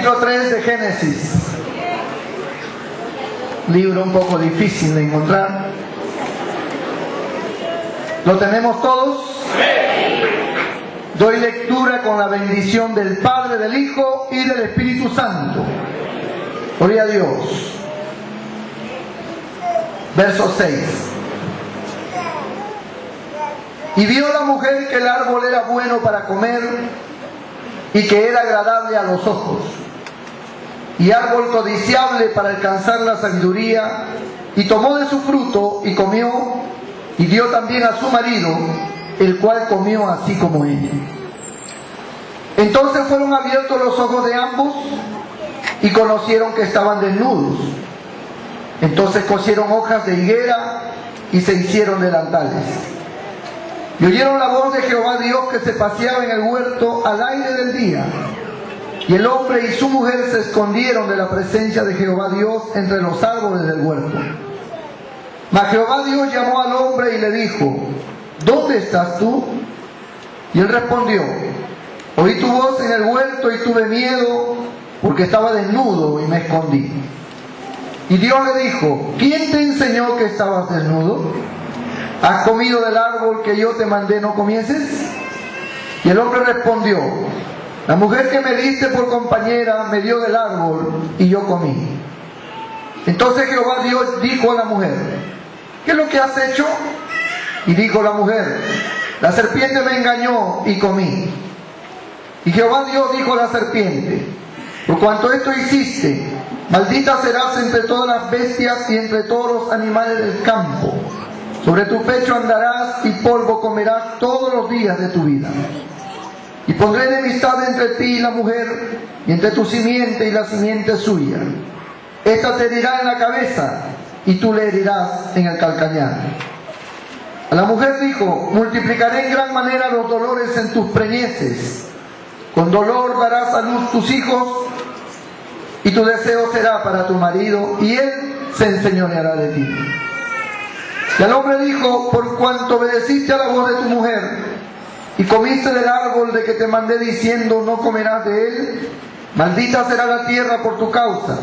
Capítulo 3 de Génesis. Libro un poco difícil de encontrar. ¿Lo tenemos todos? Doy lectura con la bendición del Padre, del Hijo y del Espíritu Santo. Gloria a Dios. Verso 6. Y vio la mujer que el árbol era bueno para comer y que era agradable a los ojos, y árbol codiciable para alcanzar la sabiduría, y tomó de su fruto y comió, y dio también a su marido, el cual comió así como ella. Entonces fueron abiertos los ojos de ambos, y conocieron que estaban desnudos. Entonces cosieron hojas de higuera, y se hicieron delantales. Y oyeron la voz de Jehová Dios que se paseaba en el huerto al aire del día. Y el hombre y su mujer se escondieron de la presencia de Jehová Dios entre los árboles del huerto. Mas Jehová Dios llamó al hombre y le dijo: ¿dónde estás tú? Y él respondió: oí tu voz en el huerto y tuve miedo, porque estaba desnudo y me escondí. Y Dios le dijo: ¿quién te enseñó que estabas desnudo? ¿Has comido del árbol que yo te mandé no comieses? Y el hombre respondió: la mujer que me diste por compañera me dio del árbol y yo comí. Entonces Jehová Dios dijo a la mujer: ¿qué es lo que has hecho? Y dijo la mujer: la serpiente me engañó y comí. Y Jehová Dios dijo a la serpiente: por cuanto esto hiciste, maldita serás entre todas las bestias y entre todos los animales del campo. Sobre tu pecho andarás y polvo comerás todos los días de tu vida. Y pondré enemistad entre ti y la mujer, y entre tu simiente y la simiente suya. Esta te herirá en la cabeza, y tú le herirás en el calcañar. A la mujer dijo: multiplicaré en gran manera los dolores en tus preñeces. Con dolor darás a luz tus hijos, y tu deseo será para tu marido, y él se enseñoreará de ti. Y al hombre dijo: por cuanto obedeciste a la voz de tu mujer, y comiste del árbol de que te mandé diciendo: no comerás de él, maldita será la tierra por tu causa.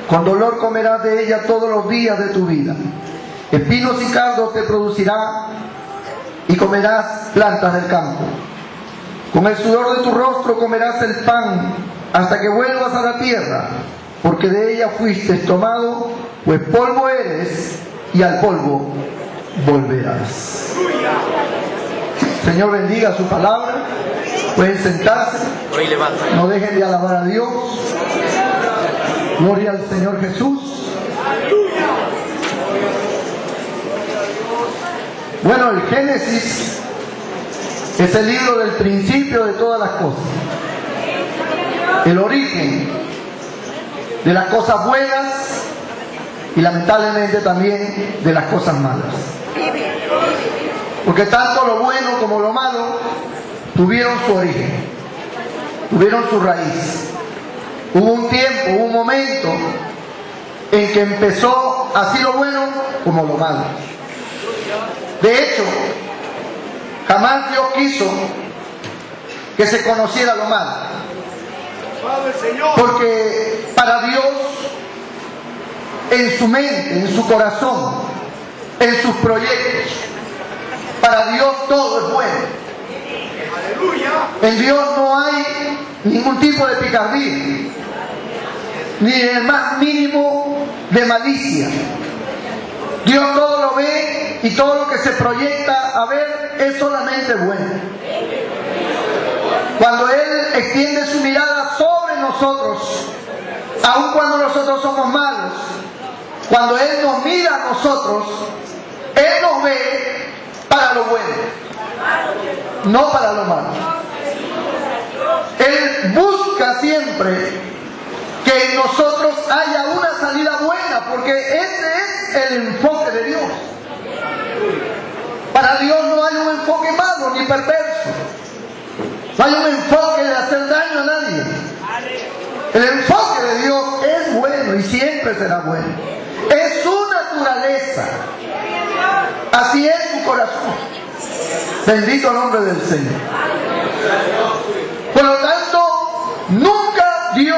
Con dolor comerás de ella todos los días de tu vida. Espinos y cardos te producirá, y comerás plantas del campo. Con el sudor de tu rostro comerás el pan, hasta que vuelvas a la tierra, porque de ella fuiste tomado, pues polvo eres, y al polvo volverás. Señor, bendiga su palabra. Pueden sentarse. No dejen de alabar a Dios. Gloria al Señor Jesús. Bueno, el Génesis es el libro del principio de todas las cosas. El origen de las cosas buenas y lamentablemente también de las cosas malas. Porque tanto lo bueno como lo malo tuvieron su origen, tuvieron su raíz. Hubo un tiempo, hubo un momento en que empezó así lo bueno como lo malo. De hecho, jamás Dios quiso que se conociera lo malo. Porque para Dios, en su mente, en su corazón, en sus proyectos, para Dios todo es bueno. En Dios no hay ningún tipo de picardía, ni el más mínimo de malicia. Dios todo lo ve y todo lo que se proyecta a ver es solamente bueno. Cuando Él extiende su mirada sobre nosotros, aun cuando nosotros somos malos, cuando Él nos mira a nosotros, Él nos ve para lo bueno, no para lo malo. Él busca siempre que en nosotros haya una salida buena, porque ese es el enfoque de Dios. Para Dios no hay un enfoque malo ni perverso. No hay un enfoque de hacer daño a nadie. El enfoque de Dios es bueno y siempre será bueno. Es su naturaleza. Así es su corazón. Bendito el nombre del Señor. Por lo tanto, nunca Dios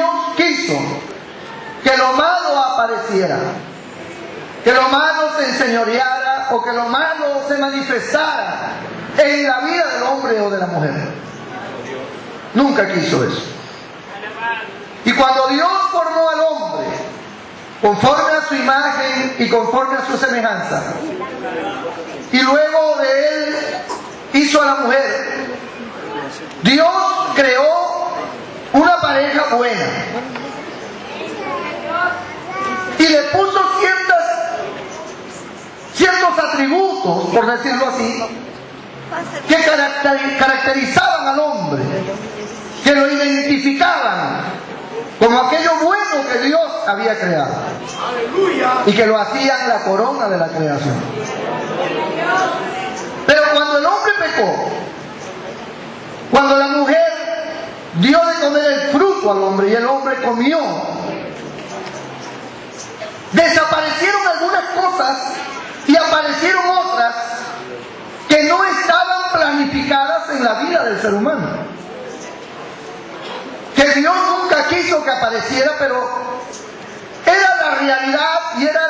apareciera, que lo malo se enseñoreara o que lo malo se manifestara en la vida del hombre o de la mujer. Nunca quiso eso. Y cuando Dios formó al hombre conforme a su imagen y conforme a su semejanza, y luego de él hizo a la mujer, Dios creó una pareja buena y le puso ciertos atributos, por decirlo así, que caracterizaban al hombre, que lo identificaban como aquello bueno que Dios había creado y que lo hacían la corona de la creación. Pero cuando el hombre pecó, cuando la mujer dio de comer el fruto al hombre y el hombre comió, desaparecieron algunas cosas y aparecieron otras que no estaban planificadas en la vida del ser humano, que Dios nunca quiso que apareciera, pero era la realidad y era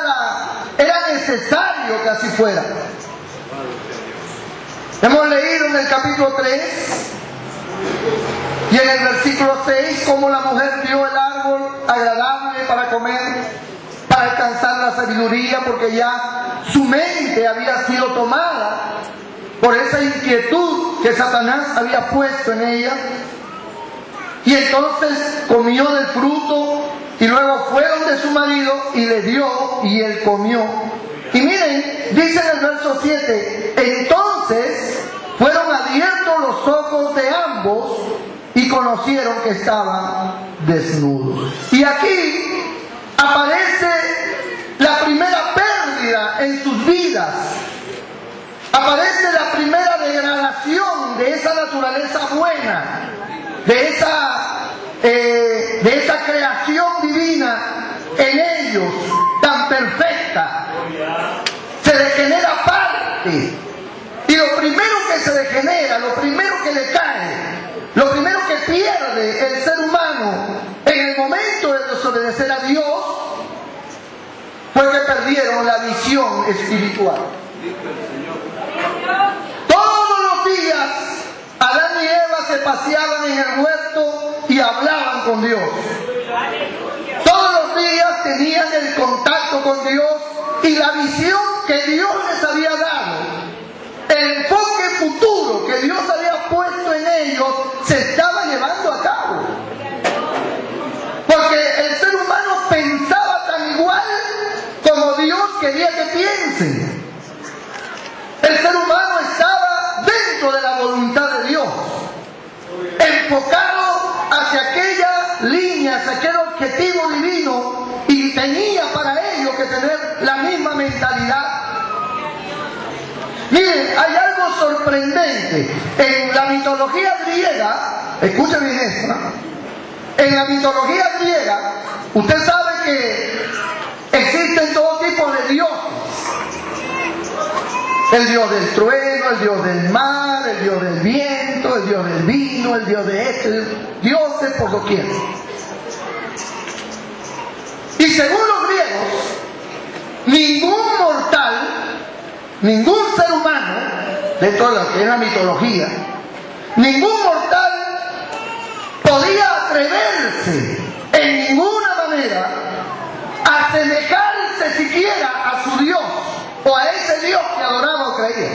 necesario que así fuera. Hemos leído en el capítulo 3 y en el versículo 6 cómo la mujer vio el árbol agradable para comer, para alcanzar la sabiduría, porque ya su mente había sido tomada por esa inquietud que Satanás había puesto en ella. Y entonces comió del fruto y luego fue donde su marido y le dio y él comió. Y miren, dice en el verso 7, entonces fueron abiertos los ojos de ambos y conocieron que estaban desnudos. Y aquí aparece la primera pérdida en sus vidas. Aparece la primera degradación de esa naturaleza buena, de esa creación divina en ellos, tan perfecta. Se degenera parte. Y lo primero que se degenera, lo primero que le cae, lo primero que pierde el ser humano en el momento de desobedecer a Dios, fue que perdieron la visión espiritual. Todos los días Adán y Eva se paseaban en el huerto y hablaban con Dios. Todos los días tenían el contacto con Dios y la visión que Dios les había dado, el enfoque futuro que Dios había puesto en ellos, se estaba llevando a cabo. Porque el ser humano pensaba tan igual como Dios quería que piensen. El ser humano estaba dentro de la voluntad de Dios, enfocado hacia aquella línea, hacia aquel objetivo divino, y tenía para ello que tener la misma mentalidad. Miren, hay algo sorprendente en la mitología griega. Escuchen bien esto, ¿no? En la mitología griega, usted sabe que existen todo tipo de dioses. El dios del trueno, el dios del mar, el dios del viento, el dios del vino, el dios de este, dioses por doquier. Y según los griegos, ningún mortal, ningún ser humano, dentro de lo que es la mitología, ningún mortal podía atreverse en ninguna manera a asemejarse siquiera a su Dios o a ese Dios que adoraba o creía.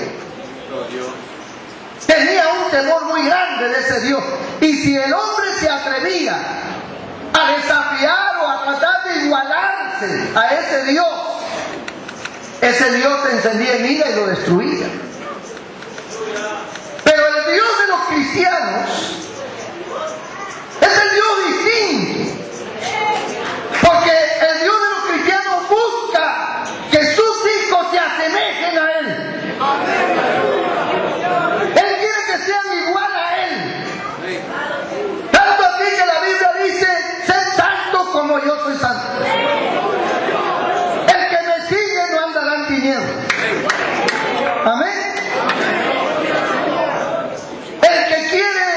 Tenía un temor muy grande de ese Dios. Y si el hombre se atrevía a desafiar o a tratar de igualarse a ese Dios se encendía en ira y lo destruía. Pero el Dios de los cristianos es el Dios distinto, porque el Dios de los cristianos busca que sus hijos se asemejen a Él. Él quiere que sean igual a Él. Tanto así que la Biblia dice, sed santos como yo soy santo. El que me sigue no andará en tinieblas. Amén. El que quiere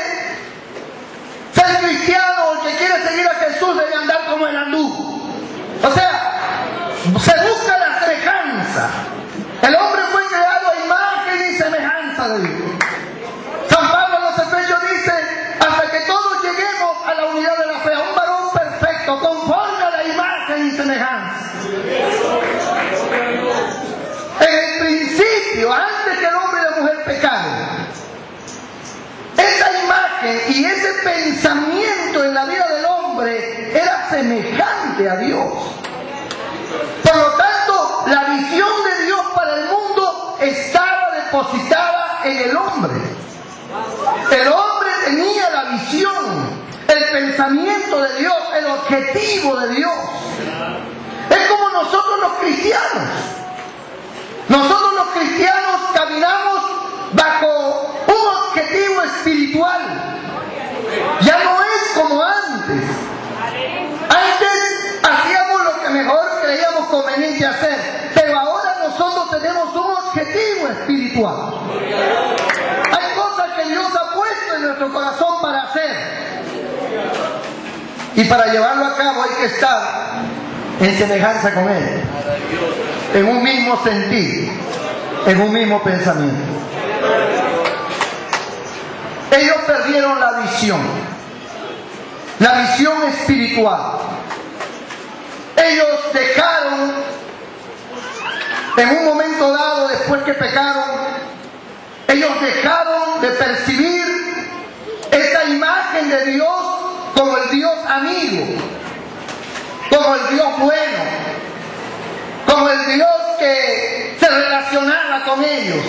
semejanza. En el principio, antes que el hombre y la mujer pecaran, esa imagen y ese pensamiento en la vida del hombre era semejante a Dios. Por lo tanto, la visión de Dios para el mundo estaba depositada en el hombre. El hombre tenía la visión, el pensamiento de Dios, el objetivo de Dios. Es como nosotros los cristianos. Nosotros los cristianos caminamos bajo un objetivo espiritual. Ya no es como antes. Antes hacíamos lo que mejor creíamos conveniente hacer, pero ahora nosotros tenemos un objetivo espiritual. Hay cosas que Dios ha puesto en nuestro corazón para hacer, y para llevarlo a cabo hay que estar en semejanza con Él, en un mismo sentir, en un mismo pensamiento. Ellos perdieron la visión espiritual. Ellos dejaron, en un momento dado, después que pecaron, ellos dejaron de percibir esa imagen de Dios como el Dios amigo, como el Dios bueno, como el Dios que se relacionaba con ellos.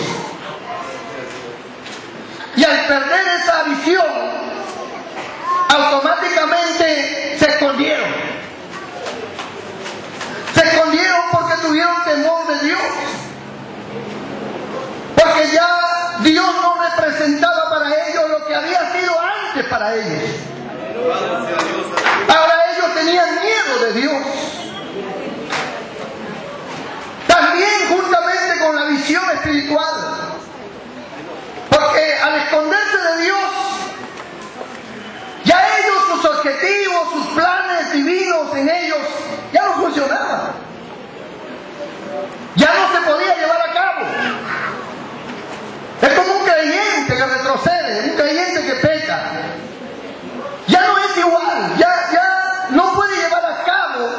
Y al perder esa visión, automáticamente se escondieron. Se escondieron porque tuvieron temor de Dios. Porque ya Dios no representaba para ellos lo que había sido antes para ellos. Ahora ellos tenían miedo de Dios. También juntamente con la visión espiritual. Porque al esconderse de Dios, ya ellos, sus objetivos, sus planes divinos en ellos, ya no funcionaban. Ya no se podía llevar a cabo. Es como un creyente que retrocede, un creyente que peca. Ya no es igual, ya no puede llevar a cabo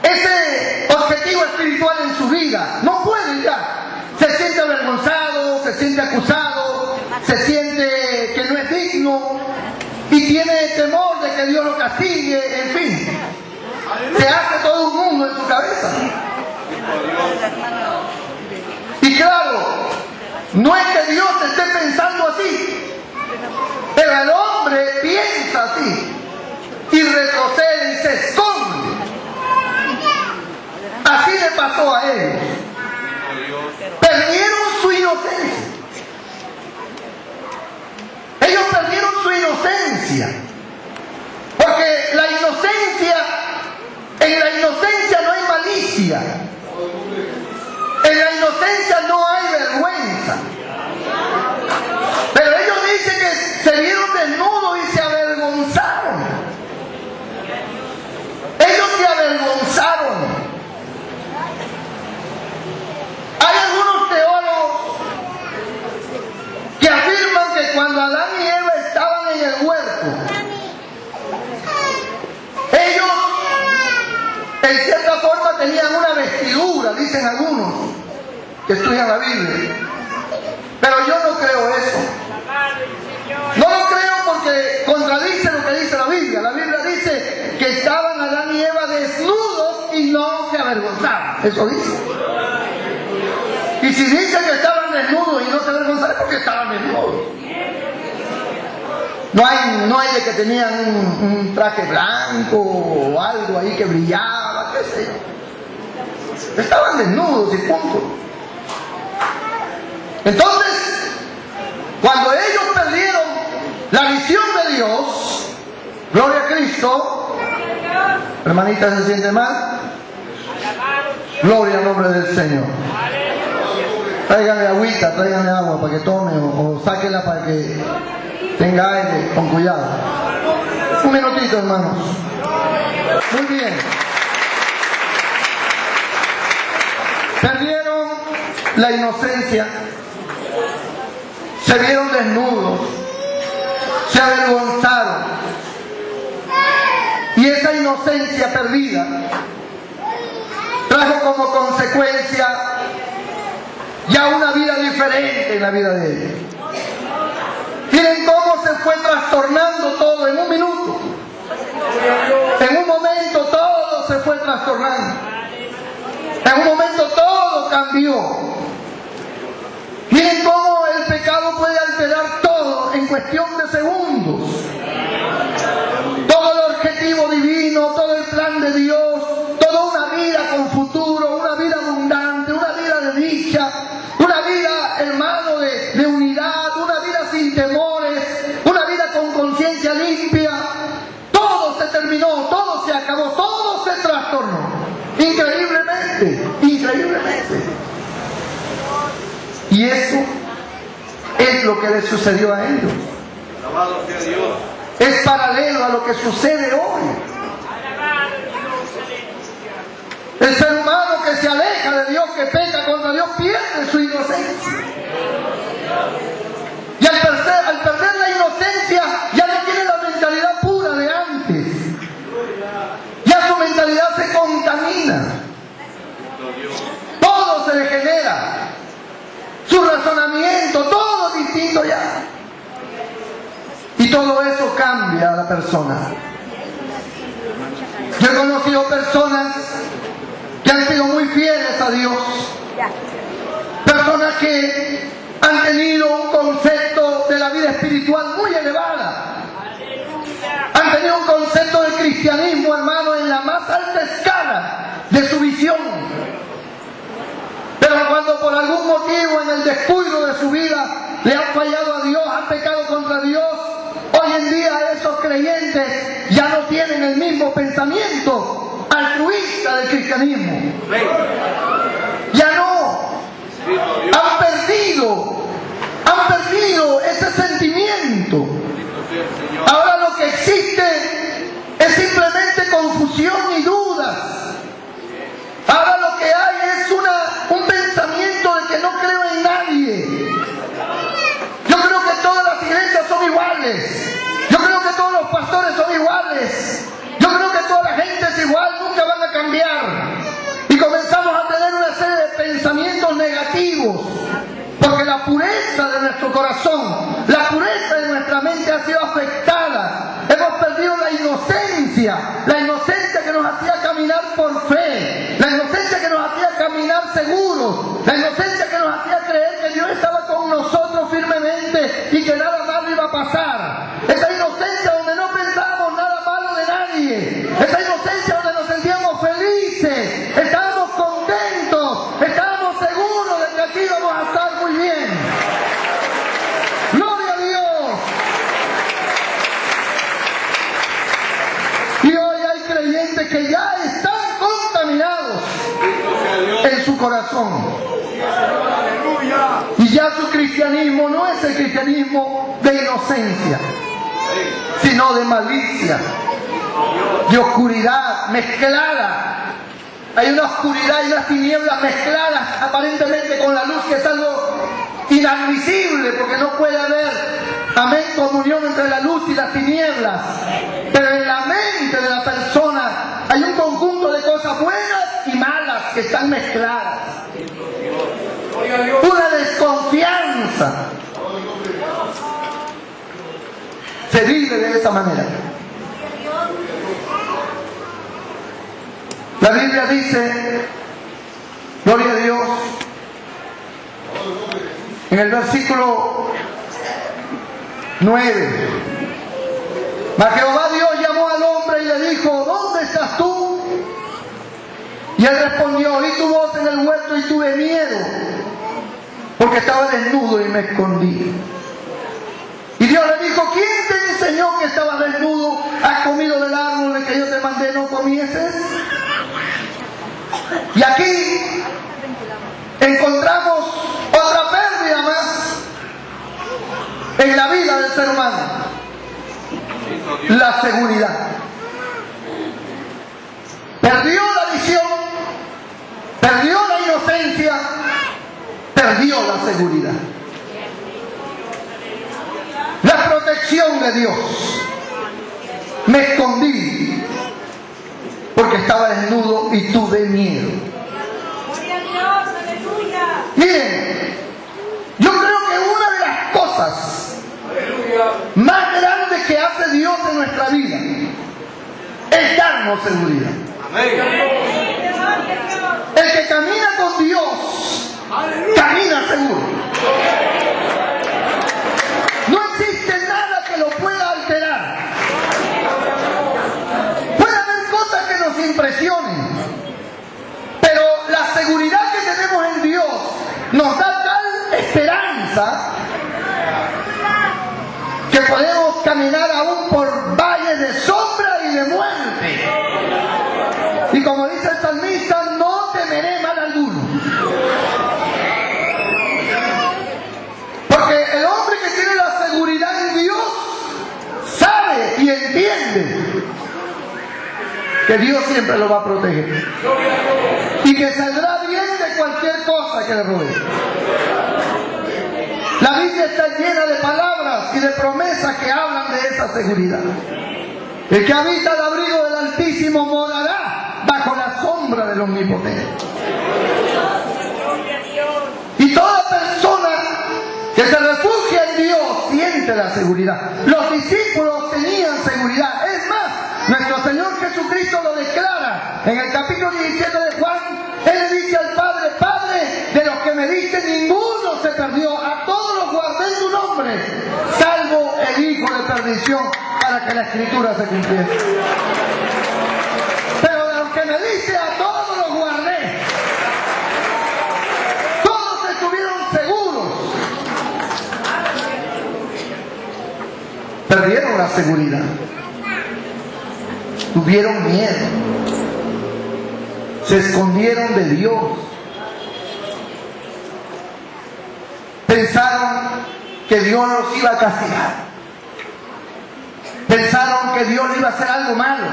ese objetivo espiritual en su vida. No puede ya. Se siente avergonzado, se siente acusado, se siente que no es digno y tiene temor de que Dios lo castigue, en fin. Se hace todo un mundo en su cabeza. Y claro, no es que Dios esté pensando así, pero el hombre piensa así y retrocede y se esconde. Así le pasó a ellos. Perdieron su inocencia. Ellos perdieron su inocencia. Porque la inocencia, en la inocencia no hay malicia. En la inocencia no hay vergüenza. Pero ellos dicen que se vieron desnudos y se avergonzaron. Ellos se avergonzaron. Hay algunos teólogos que afirman que cuando Adán y Eva estaban en el huerto, ellos en cierta forma tenían una vestidura, dicen algunos que estudian la Biblia. Pero yo no creo eso. No lo creo porque contradice lo que dice la Biblia. La Biblia dice que estaban Adán y Eva desnudos y no se avergonzaban. Eso dice. Y si dicen que estaban desnudos y no se avergonzaban, es porque estaban desnudos. No hay de que tenían un traje blanco o algo ahí que brillaba, qué sé yo. Estaban desnudos y punto. Entonces, cuando ellos perdieron la visión de Dios, gloria a Cristo, hermanita, ¿se siente mal? Gloria al nombre del Señor. Tráiganle agüita, tráiganle agua para que tome o sáquenla para que tenga aire, con cuidado. Un minutito, hermanos. Muy bien. Perdieron la inocencia, se vieron desnudos, se avergonzaron. Y esa inocencia perdida trajo como consecuencia ya una vida diferente en la vida de él. Miren cómo se fue trastornando todo en un minuto. En un momento todo se fue trastornando. En un momento todo cambió. Miren cómo el pecado puede alterar todo en cuestión de segundos. Todo el objetivo divino, todo el plan de Dios, toda una vida con futuro, una vida abundante, una vida de dicha, una vida, hermano, de unidad, una vida sin temores, una vida con conciencia limpia. Todo se terminó, todo se acabó, todo se trastornó. Increíblemente, increíblemente. Y eso es lo que le sucedió a ellos. Alabado sea Dios. Es paralelo a lo que sucede hoy. El ser humano que se aleja de Dios, que peca contra Dios, pierde su inocencia. Y al perder la inocencia, ya no tiene la mentalidad pura de antes. Ya su mentalidad se contamina. Todo se degenera. Su razonamiento, todo distinto ya. Y todo eso cambia a la persona. Yo he conocido personas que han sido muy fieles a Dios. Personas que han tenido un concepto de la vida espiritual muy elevada. Han tenido un concepto del cristianismo, hermano, en la más alta escala de su visión. Pero cuando por algún motivo en el descuido de su vida le han fallado a Dios, han pecado contra Dios, hoy en día esos creyentes ya no tienen el mismo pensamiento altruista del cristianismo. Ya no. Han perdido ese sentimiento. Ahora lo que existe es simplemente confusión y dudas. Ahora lo que hay es un pensamiento de que no creo en nadie. Yo creo que todas las iglesias son iguales. Yo creo que todos los pastores son iguales. Yo creo que toda la gente es igual, nunca van a cambiar. Y comenzamos a tener una serie de pensamientos negativos. Porque la pureza de nuestro corazón, la pureza de nuestra mente ha sido afectada. Hemos perdido la inocencia que nos hacía caminar por fe, la inocencia que nos hacía caminar seguros, la inocencia que nos hacía creer que Dios estaba con nosotros firmemente y que nada malo iba a pasar. Esa inocencia donde no pensábamos nada malo de nadie, esa inocencia donde nos sentíamos felices, estábamos contentos, estábamos seguros de que aquí íbamos a estar muy bien. ¡Gloria a Dios! Y hoy hay creyentes que ya están contaminados en su corazón. Y ya su cristianismo no es el cristianismo de inocencia, sino de malicia, de oscuridad mezclada. Hay una oscuridad y unas tinieblas mezcladas aparentemente con la luz, que es algo inadmisible, porque no puede haber, amén, comunión entre la luz y las tinieblas. Pero en la mente de la persona hay un conjunto de cosas buenas y malas que están mezcladas. Una desconfianza. Se vive de esa manera. La Biblia dice, gloria a Dios, en el versículo 9, mas Jehová Dios llamó al hombre y le dijo, ¿dónde estás tú? Y él respondió, oí tu voz en el huerto y tuve miedo, porque estaba desnudo y me escondí. Y Dios le dijo, ¿quién te enseñó que estabas desnudo? ¿Has comido del árbol de que yo te mandé no comieses? Y aquí encontramos otra pérdida más en la vida del ser humano: la seguridad. Perdió la visión, perdió la inocencia, perdió la seguridad, la protección de Dios. Me escondí, tengamos seguridad. El que camina con Dios, camina seguro. No existe nada que lo pueda alterar. Puede haber cosas que nos impresionen, pero la seguridad que tenemos en Dios nos da tal esperanza que podemos caminar aún por valles de sombra y de muerte. Y como dice el salmista, no temeré mal alguno. Porque el hombre que tiene la seguridad en Dios sabe y entiende que Dios siempre lo va a proteger y que saldrá bien de cualquier cosa que le rodee. La Biblia está llena de palabras y de promesas que hablan de esa seguridad. El que habita el abrigo del Altísimo morará bajo la sombra del Omnipotente. Y toda persona que se refugia en Dios siente la seguridad. Los discípulos tenían seguridad. Es más, nuestro Señor Jesucristo lo declara en el capítulo 17 de Juan. Él le dice al Padre: Padre, de los que me diste ninguno se perdió, a todos los guardé en tu nombre, salvo el hijo de perdición, para que la Escritura se cumpliera. Pero de los que me diste, a todos los guardé. Todos estuvieron seguros. Perdieron la seguridad. Tuvieron miedo. Se escondieron de Dios. Pensaron que Dios los iba a castigar. Pensaron que Dios iba a hacer algo malo.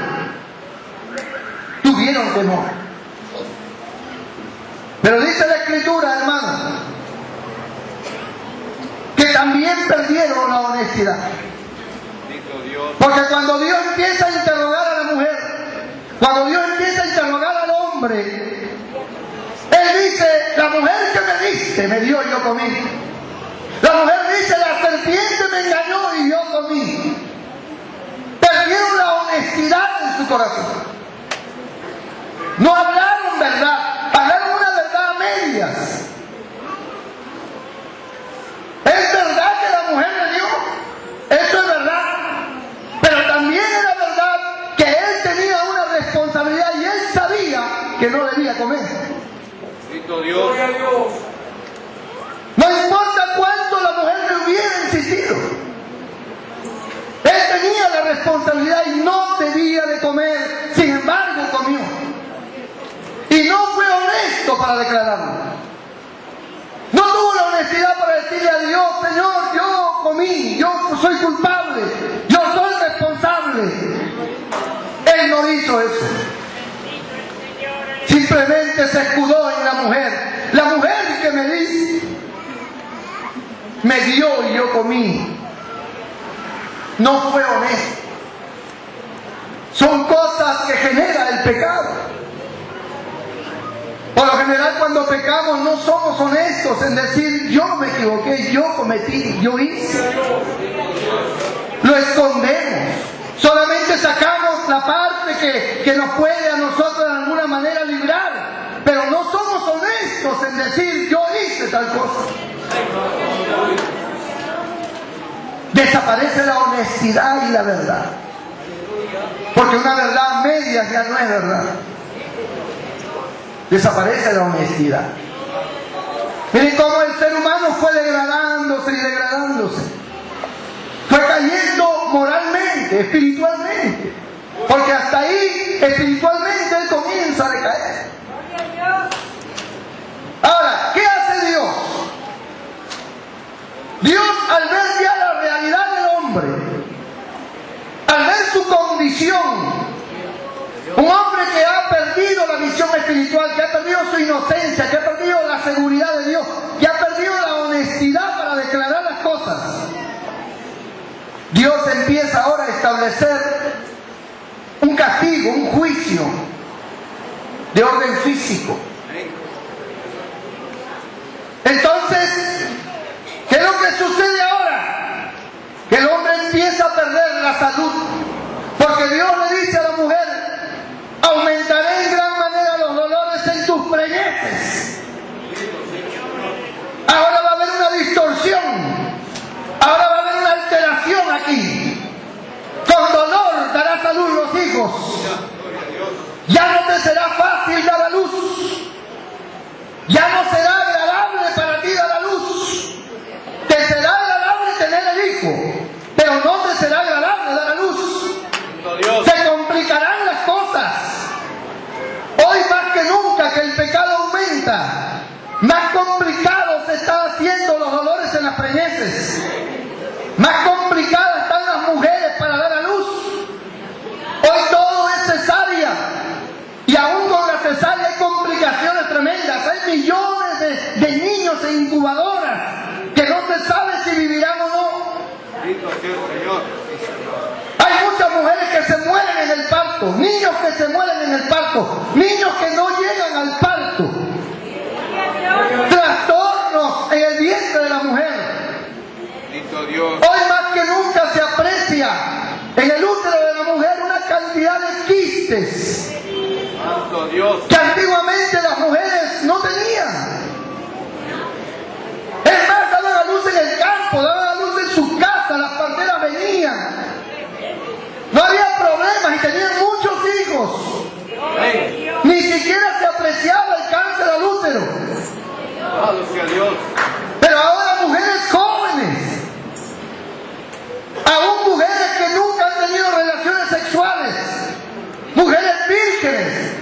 Tuvieron temor. Pero dice la Escritura, hermano, que también perdieron la honestidad. Porque cuando Dios empieza a interrogar a la mujer, cuando Dios empieza a interrogar al hombre, Él dice: la mujer que me diste, me dio y yo comí. La mujer dice: la serpiente me engañó y yo comí. Perdieron la honestidad en su corazón. No hablaron verdad, hablaron una verdad a medias. ¿Es verdad que la mujer le dio? Eso es verdad. Pero también era verdad que él tenía una responsabilidad y él sabía que no debía comer. Gloria a Dios. No importa cuánto la mujer le hubiera insistido, él tenía la responsabilidad y no debía de comer. Sin embargo, comió. Y no fue honesto para declararlo. No tuvo la honestidad para decirle a Dios: Señor, yo comí, yo soy culpable, yo soy responsable. Él no hizo eso. Simplemente se escudó en la mujer. La mujer que me dice, me dio y yo comí. No fue honesto. Son cosas que genera el pecado. Por lo general, cuando pecamos no somos honestos en decir: yo me equivoqué, yo cometí, yo hice. Lo escondemos. Solamente sacamos la parte que nos puede a nosotros de alguna manera librar. Pero no somos honestos en decir: yo hice tal cosa. Desaparece la honestidad y la verdad. Porque una verdad media ya no es verdad. Desaparece la honestidad. Miren cómo el ser humano fue degradándose y degradándose. Fue cayendo moralmente, espiritualmente. Porque hasta ahí, espiritualmente, él comienza a decaer. Ahora, ¿qué hace Dios? Dios, al ver ya la realidad del hombre, al ver su condición, un hombre que ha perdido la visión espiritual, que ha perdido su inocencia, que ha perdido la seguridad de Dios, que ha perdido la honestidad para declarar las cosas, Dios empieza ahora a establecer un castigo, un juicio de orden físico. Entonces, ¿qué es lo que sucede ahora? Que el hombre empieza a perder la salud. Porque Dios le dice a la mujer: meses. Más complicadas están las mujeres para dar a luz. Hoy todo es cesárea. Y aún con la cesárea hay complicaciones tremendas. Hay millones de niños en incubadoras que no se sabe si vivirán o no. Hay muchas mujeres que se mueren en el parto, niños que se mueren en el parto, niños que no llegan al parto. Trastornos en el vientre de la mujer. Hoy más que nunca se aprecia en el útero de la mujer una cantidad de quistes que antiguamente las mujeres no tenían. Es más, daban a luz en el campo, daban a luz en sus casas, las parteras venían. No había problemas y tenían muchos hijos. Ni siquiera se apreciaba el cáncer al útero. Pero ahora mujeres jóvenes, aún mujeres que nunca han tenido relaciones sexuales, mujeres vírgenes,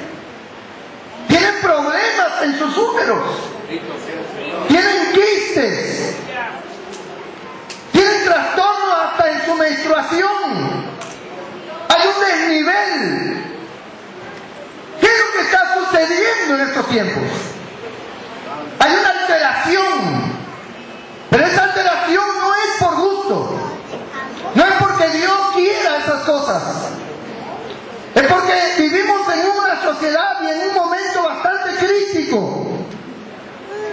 tienen problemas en sus úteros, tienen quistes, tienen trastornos hasta en su menstruación. Hay un desnivel. ¿Qué es lo que está sucediendo en estos tiempos? Hay una alteración, pero esa alteración no es por gusto, no es porque Dios quiera esas cosas, es porque vivimos en una sociedad y en un momento bastante crítico,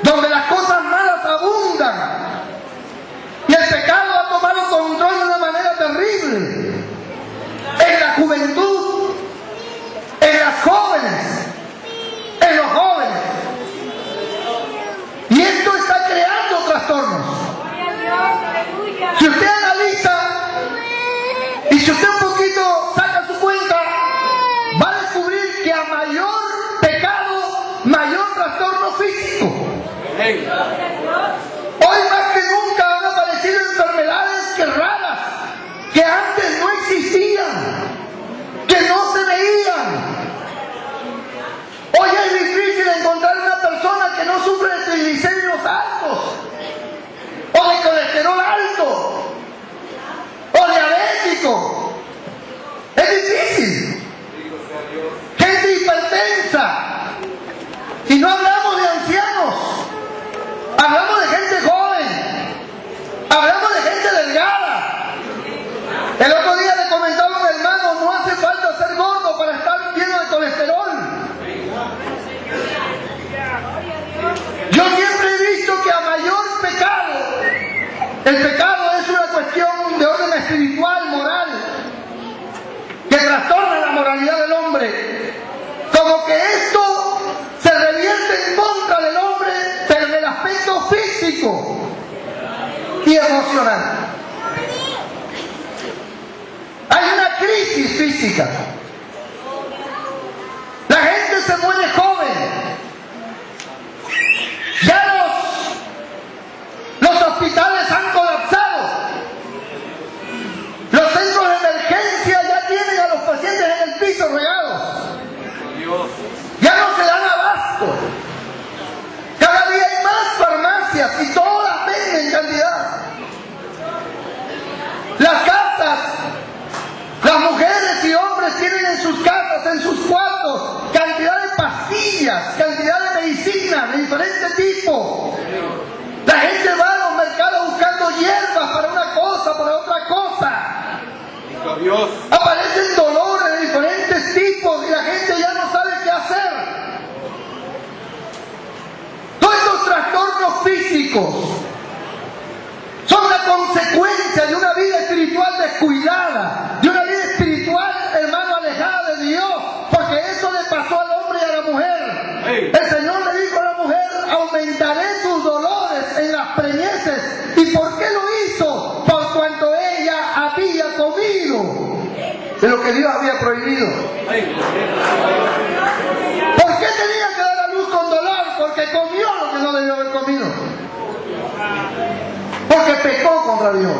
donde las cosas malas abundan y el pecado ha tomado control de una manera terrible en la juventud, en las jóvenes, en los jóvenes. Y esto está creando trastornos. Si usted analiza y si usted un poquito saca su cuenta, va a descubrir que a mayor pecado, mayor trastorno físico. Hoy más que nunca han aparecido enfermedades que raras, que antes no existían, que no se veían. Hoy es difícil encontrar una persona que no sufre de triglicéridos altos, o de colesterol alto, o diabético. Es difícil. Gente hipertensa. Y no hablamos de ancianos, hablamos de gente joven, hablamos de gente delgada. El otro día le comentaba a un hermano, no hace falta ser gordo para estar lleno de colesterol. Yo siempre he visto que a mayor pecado, el pecado es una cuestión de orden espiritual, moral, que trastorna la moralidad del hombre. Como que esto se revierte en contra del hombre, pero en el aspecto físico y emocional. Hay una crisis física. La gente se muere joven. Ya los hospitales han colapsado. Los centros de emergencia ya tienen a los pacientes en el piso regados. Ya no se dan abasto. Cada día hay más farmacias y todas venden cantidad. Las casas, las mujeres y hombres tienen en sus casas, en sus cuartos, cantidad de pastillas, cantidad de medicinas de diferente tipo. La gente va a los mercados buscando hierbas para una cosa, para otra cosa. Aparecen dolores de diferentes tipos y la gente ya no sabe qué hacer. Todos estos trastornos físicos son la consecuencia de una vida espiritual descuidada, de una vida espiritual, hermano, alejada de Dios, porque eso le pasó al hombre y a la mujer. El Señor le dijo a la mujer, aumentaré tus dolores en las preñeces. ¿Y por qué lo hizo? Por cuanto ella había comido de lo que Dios había prohibido. ¿Por qué tenía que dar a luz con dolor? Porque comió lo que no debió haber comido. Porque pecó contra Dios.